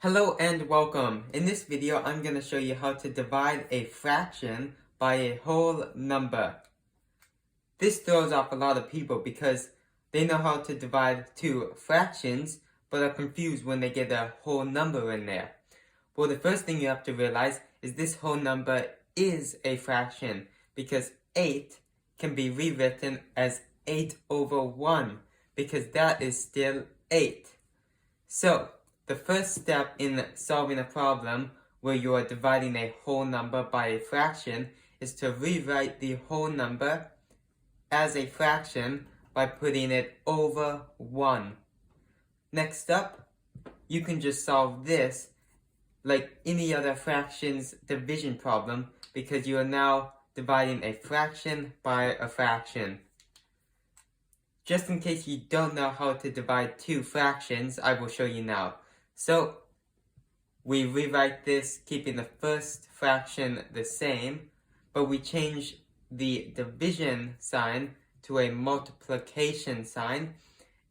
Hello and welcome. In this video, I'm going to show you how to divide a fraction by a whole number. This throws off a lot of people because they know how to divide two fractions but are confused when they get a whole number in there. Well, the first thing you have to realize is this whole number is a fraction because 8 can be rewritten as 8 over 1 because that is still 8. So, the first step in solving a problem where you are dividing a whole number by a fraction is to rewrite the whole number as a fraction by putting it over 1. Next up, you can just solve this like any other fractions division problem because you are now dividing a fraction by a fraction. Just in case you don't know how to divide two fractions, I will show you now. So, we rewrite this keeping the first fraction the same, but we change the division sign to a multiplication sign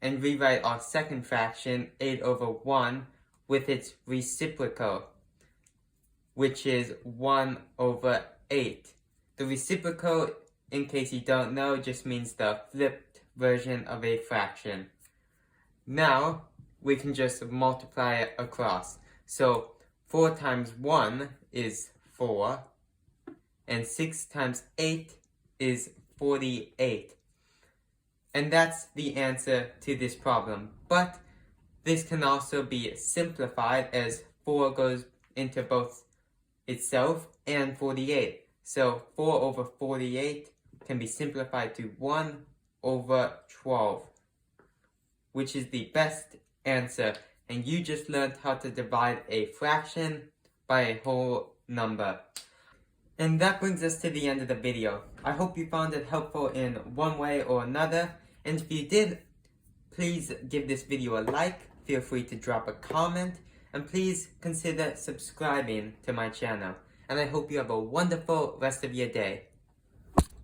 and rewrite our second fraction, 8 over 1, with its reciprocal, which is 1 over 8. The reciprocal, in case you don't know, just means the flipped version of a fraction. Now, we can just multiply it across. So, 4 times 1 is 4, and 6 times 8 is 48. And that's the answer to this problem. But this can also be simplified as 4 goes into both itself and 48. So 4 over 48 can be simplified to 1 over 12, which is the best answer. And you just learned how to divide a fraction by a whole number. And that brings us to the end of the video. I hope you found it helpful in one way or another. And if you did, please give this video a like, feel free to drop a comment, and please consider subscribing to my channel. And I hope you have a wonderful rest of your day.